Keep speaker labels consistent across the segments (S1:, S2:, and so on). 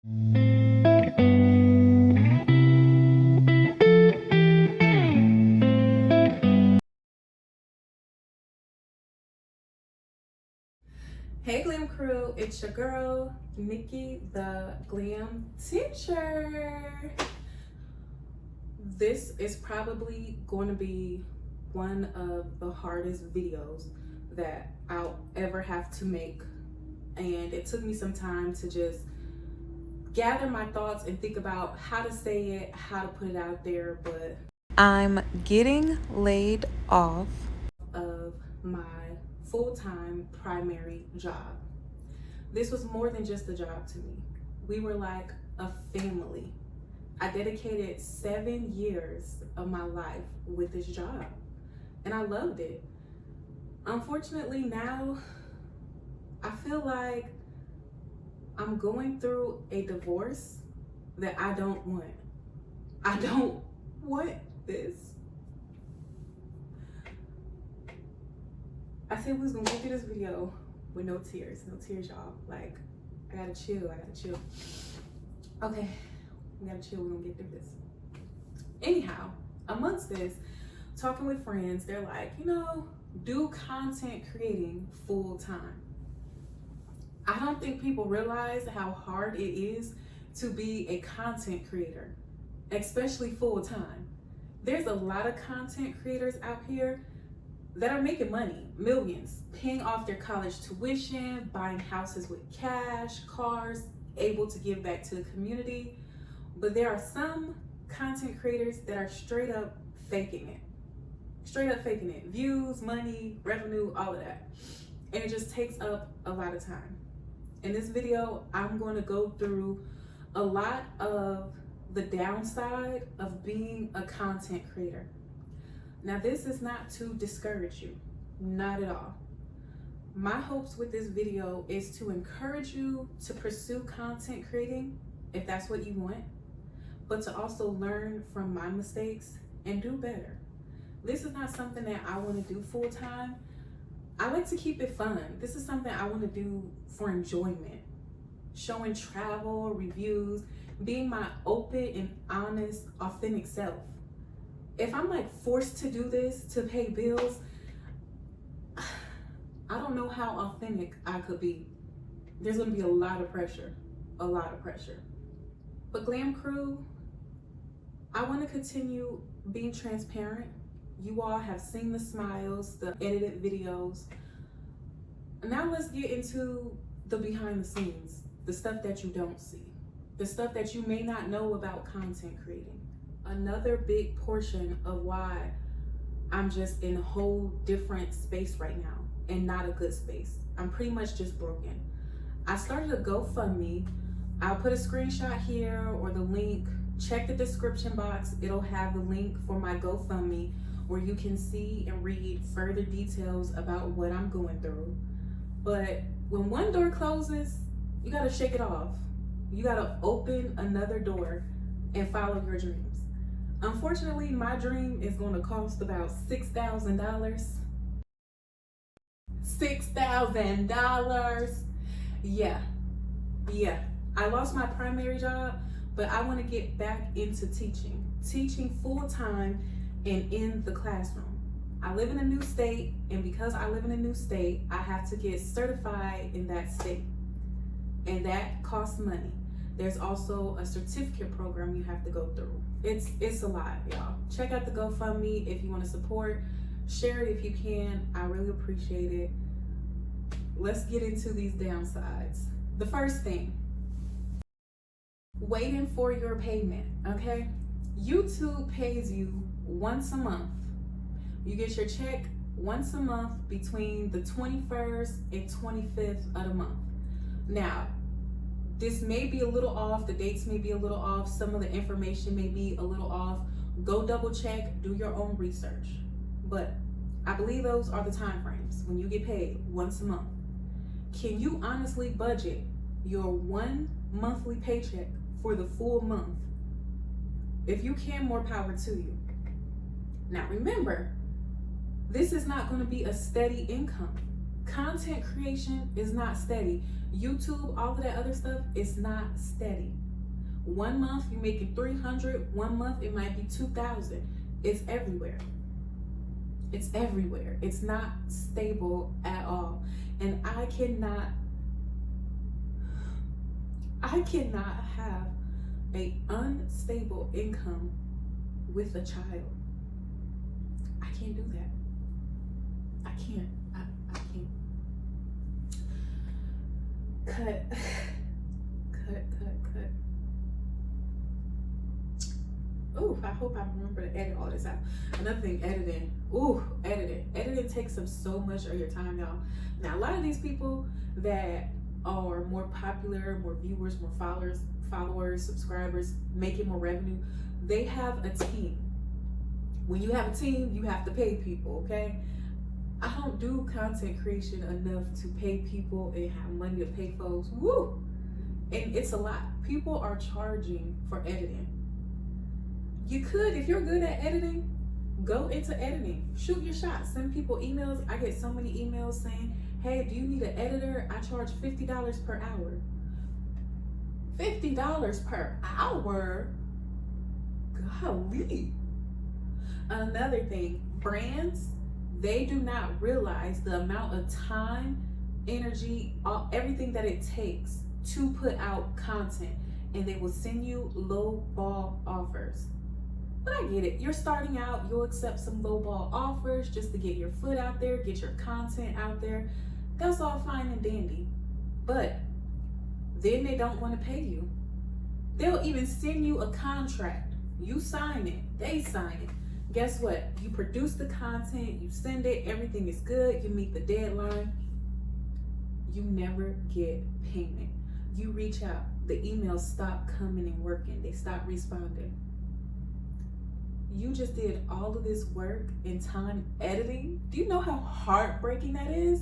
S1: Hey Glam Crew, it's your girl, Nikki the Glam Teacher. This is probably going to be one of the hardest videos that I'll ever have to make. And it took me some time to just gather my thoughts and think about how to say it, how to put it out there, but I'm getting laid off of my full-time primary job. This was more than just a job to me. We were like a family. I dedicated 7 years of my life with this job and I loved it. Unfortunately, now I feel like I'm going through a divorce that I don't want. I don't want this. I said we was gonna go through this video with no tears, y'all. Like, I gotta chill. Okay, we gotta chill, we're gonna get through this. Anyhow, amongst this, talking with friends, they're like, do content creating full time. I don't think people realize how hard it is to be a content creator, especially full time. There's a lot of content creators out here that are making money, millions, paying off their college tuition, buying houses with cash, cars, able to give back to the community. But there are some content creators that are straight up faking it. Views, money, revenue, all of that. And it just takes up a lot of time. In this video, I'm going to go through a lot of the downside of being a content creator. Now, this is not to discourage you, not at all. My hopes with this video is to encourage you to pursue content creating if that's what you want, but to also learn from my mistakes and do better. This is not something that I want to do full time. I like to keep it fun. This is something I want to do for enjoyment, showing travel, reviews, being my open and honest, authentic self. If I'm like forced to do this to pay bills, I don't know how authentic I could be. There's gonna be a lot of pressure. But Glam Crew, I wanna continue being transparent. You all have seen the smiles, the edited videos. Now let's get into the behind the scenes, the stuff that you don't see, the stuff that you may not know about content creating. Another big portion of why I'm just in a whole different space right now and not a good space. I'm pretty much just broken. I started a GoFundMe. I'll put a screenshot here or the link. Check the description box. It'll have the link for my GoFundMe where you can see and read further details about what I'm going through. But when one door closes, you gotta shake it off. You gotta open another door and follow your dreams. Unfortunately, my dream is going to cost about $6,000. $6,000. Yeah. I lost my primary job, but I want to get back into teaching full time and in the classroom. I live in a new state, and because I live in a new state, I have to get certified in that state, and that costs money. There's also a certificate program you have to go through. It's a lot, y'all. Check out the GoFundMe if you want to support. Share it if you can. I really appreciate it. Let's get into these downsides. The first thing, waiting for your payment, okay? YouTube pays you once a month. You get your check once a month between the 21st and 25th of the month. Now, this may be a little off, the dates may be a little off, some of the information may be a little off. Go double check, do your own research. But I believe those are the time frames when you get paid once a month. Can you honestly budget your one monthly paycheck for the full month? If you can, more power to you. Now remember, this is not going to be a steady income. Content creation is not steady. YouTube, all of that other stuff is not steady. 1 month you're making 300, 1 month it might be 2,000. It's everywhere. It's everywhere. It's not stable at all. And I cannot have a unstable income with a child. I can't do that. I can't. I can't. Cut. Ooh, I hope I remember to edit all this out. Another thing, editing. Ooh, editing. Editing takes up so much of your time, y'all. Now, a lot of these people that are more popular, more viewers, more followers, subscribers, making more revenue, they have a team. When you have a team, you have to pay people, okay? I don't do content creation enough to pay people and have money to pay folks. Woo! And it's a lot. People are charging for editing. You could, if you're good at editing, go into editing. Shoot your shot. Send people emails. I get so many emails saying, hey, do you need an editor? I charge $50 per hour. $50 per hour? Golly. Another thing, brands, they do not realize the amount of time, energy, everything that it takes to put out content, and they will send you low ball offers. But I get it. You're starting out, you'll accept some low ball offers just to get your foot out there, get your content out there. That's all fine and dandy. But then they don't want to pay you. They'll even send you a contract. You sign it, they sign it. Guess what? You produce the content, you send it, everything is good, you meet the deadline. You never get payment. You reach out, the emails stop coming and working, they stop responding. You just did all of this work and time editing. Do you know how heartbreaking that is?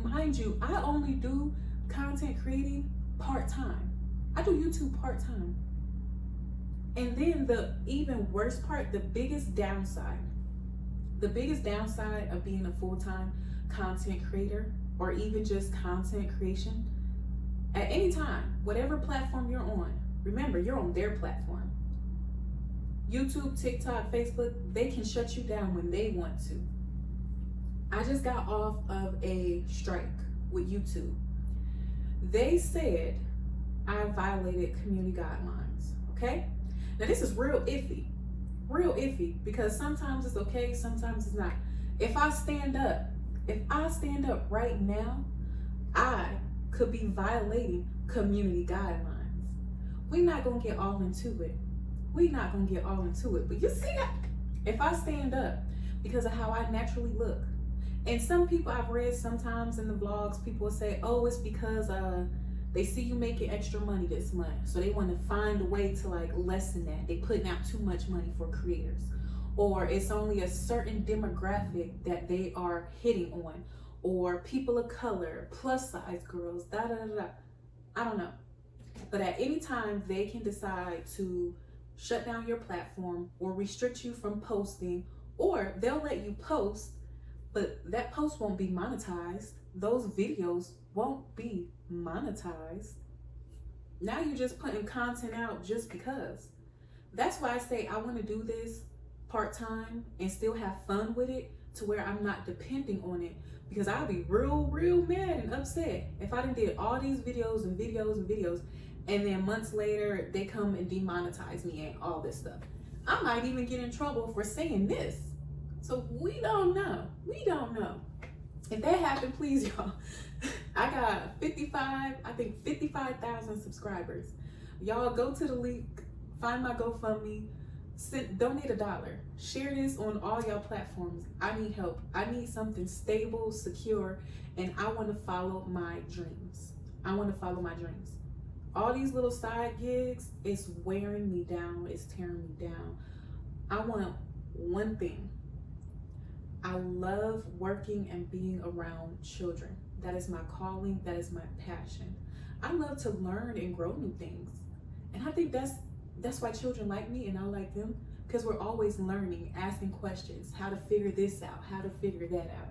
S1: Mind you, I only do content creating part-time. I do YouTube part-time. And then the even worst part, the biggest downside of being a full-time content creator, or even just content creation, at any time, whatever platform you're on, remember, you're on their platform. YouTube, TikTok, Facebook, they can shut you down when they want to. I just got off of a strike with YouTube. They said I violated community guidelines, okay? Now this is real iffy, because sometimes it's okay, sometimes it's not. If I stand up right now, I could be violating community guidelines. We're not gonna get all into it. But you see that? If I stand up because of how I naturally look, and some people I've read sometimes in the vlogs, people will say, oh, it's because they see you making extra money this month, so they want to find a way to like lessen that. They putting out too much money for creators, or it's only a certain demographic that they are hitting on, or people of color, plus size girls, da da da da. I don't know, but at any time they can decide to shut down your platform or restrict you from posting, or they'll let you post, but that post won't be monetized. Those videos won't be monetized. Now you're just putting content out just because. That's why I say I want to do this part-time and still have fun with it, to where I'm not depending on it, because I'll be real mad and upset if I done did all these videos and then months later they come and demonetize me and all this stuff. I might even get in trouble for saying this. So we don't know. If that happened, please, y'all. I got 55,000 subscribers. Y'all go to the link, find my GoFundMe, donate $1. Share this on all y'all platforms. I need help. I need something stable, secure, and I want to follow my dreams. All these little side gigs, it's wearing me down. It's tearing me down. I want one thing. I love working and being around children. That is my calling. That is my passion. I love to learn and grow new things. And I think that's why children like me and I like them, because we're always learning, asking questions, how to figure this out, how to figure that out.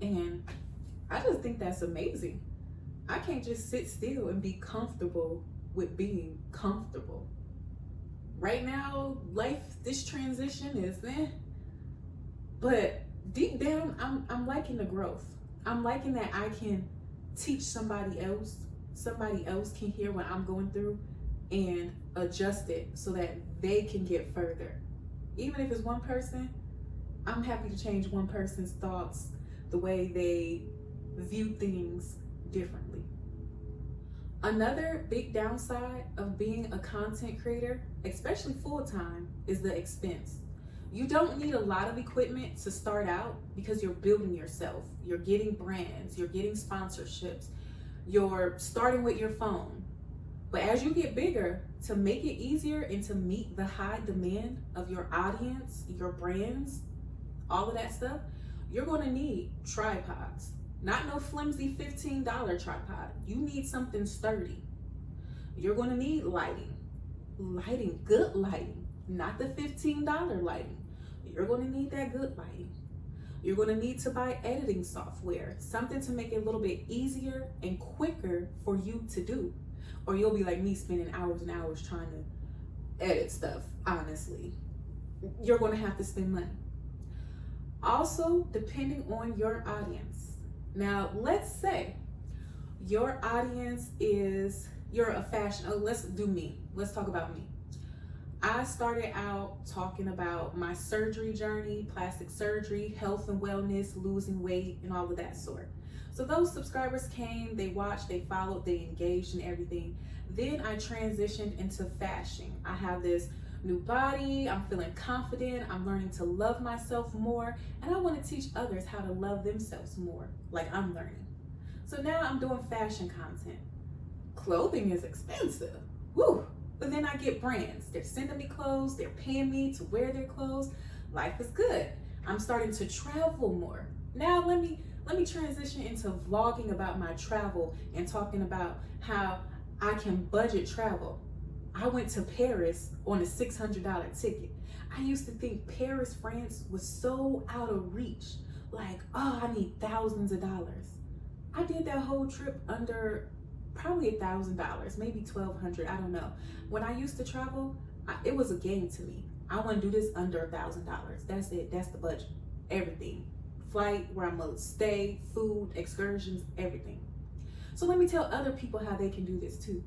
S1: And I just think that's amazing. I can't just sit still and be comfortable with being comfortable. Right now, life, this transition is but deep down, I'm liking the growth. I'm liking that I can teach somebody else. Somebody else can hear what I'm going through and adjust it so that they can get further. Even if it's one person, I'm happy to change one person's thoughts, the way they view things differently. Another big downside of being a content creator, especially full-time, is the expense. You don't need a lot of equipment to start out because you're building yourself. You're getting brands, you're getting sponsorships, you're starting with your phone. But as you get bigger, to make it easier and to meet the high demand of your audience, your brands, all of that stuff, you're gonna need tripods. Not no flimsy $15 tripod. You need something sturdy. You're gonna need lighting. Lighting, good lighting, not the $15 lighting. You're gonna need that good lighting. You're gonna need to buy editing software, something to make it a little bit easier and quicker for you to do. Or you'll be like me, spending hours and hours trying to edit stuff, honestly. You're gonna have to spend money. Also, depending on your audience. Now, let's say your audience is, you're a fashion, let's do me. Let's talk about me. I started out talking about my surgery journey, plastic surgery, health and wellness, losing weight, and all of that sort. So those subscribers came, they watched, they followed, they engaged in everything. Then I transitioned into fashion. I have this new body, I'm feeling confident, I'm learning to love myself more, and I want to teach others how to love themselves more, like I'm learning. So now I'm doing fashion content. Clothing is expensive, woo! But then I get brands. They're sending me clothes, they're paying me to wear their clothes. Life is good. I'm starting to travel more. Now let me transition into vlogging about my travel and talking about how I can budget travel. I went to Paris on a $600 ticket. I used to think Paris, France was so out of reach. Like, oh, I need thousands of dollars. I did that whole trip under probably $1,000, maybe $1,200, I don't know. When I used to travel, it was a game to me. I want to do this under $1,000. That's it, that's the budget. Everything. Flight, where I'm gonna stay, food, excursions, everything. So let me tell other people how they can do this too.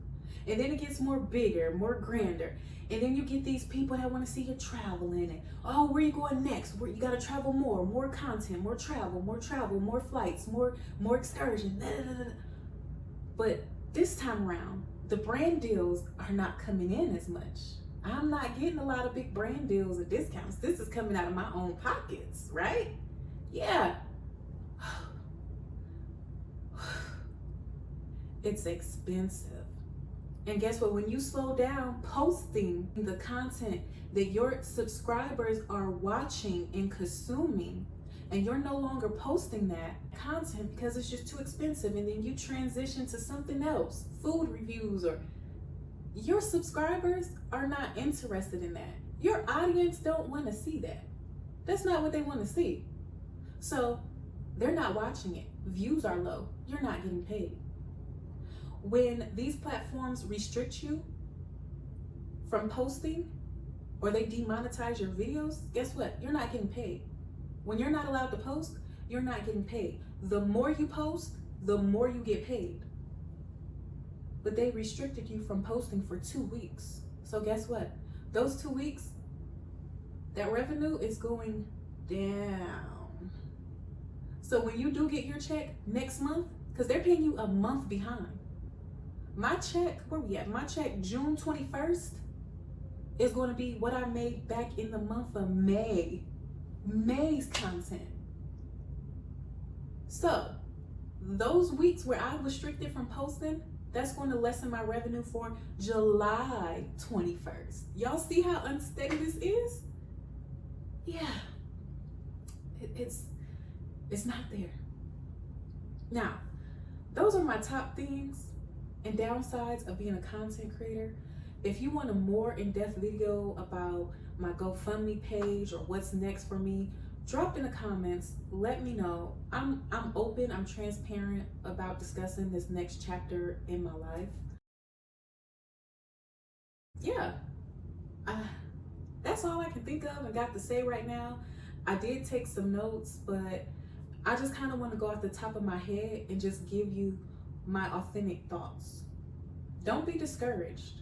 S1: And then it gets more bigger, more grander. And then you get these people that want to see you traveling and, oh, where you going next? Where you got to travel more content, more travel, more flights, more excursions. But this time around, the brand deals are not coming in as much. I'm not getting a lot of big brand deals or discounts. This is coming out of my own pockets, right? Yeah. It's expensive. And guess what? When you slow down posting the content that your subscribers are watching and consuming, and you're no longer posting that content because it's just too expensive, and then you transition to something else, food reviews, or your subscribers are not interested in that. Your audience don't want to see that. That's not what they want to see. So they're not watching it. Views are low. You're not getting paid. When these platforms restrict you from posting or they demonetize your videos, guess what? You're not getting paid. When you're not allowed to post, you're not getting paid. The more you post, the more you get paid. But they restricted you from posting for 2 weeks. So guess what? Those 2 weeks, that revenue is going down. So when you do get your check next month, because they're paying you a month behind. My check, where we at? My check June 21st is going to be what I made back in the month of May. May's content. So those weeks where I was restricted from posting, that's going to lessen my revenue for July 21st. Y'all see how unsteady this is? Yeah, it's not there. Now, those are my top things and downsides of being a content creator. If you want a more in-depth video about my GoFundMe page or what's next for me, drop in the comments. Let me know. I'm open. I'm transparent about discussing this next chapter in my life. Yeah, that's all I can think of and got to say right now. I did take some notes, but I just kind of want to go off the top of my head and just give you my authentic thoughts. Don't be discouraged.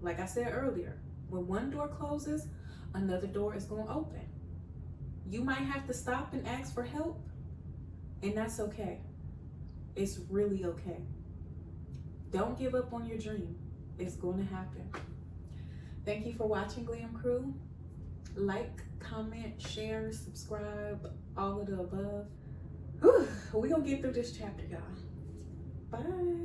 S1: Like I said earlier, when one door closes, another door is going to open. You might have to stop and ask for help, and that's okay. It's really okay. Don't give up on your dream. It's going to happen. Thank you for watching, Glam Crew. Like, comment, share, subscribe, all of the above. Whew, we're going to get through this chapter, y'all. Bye.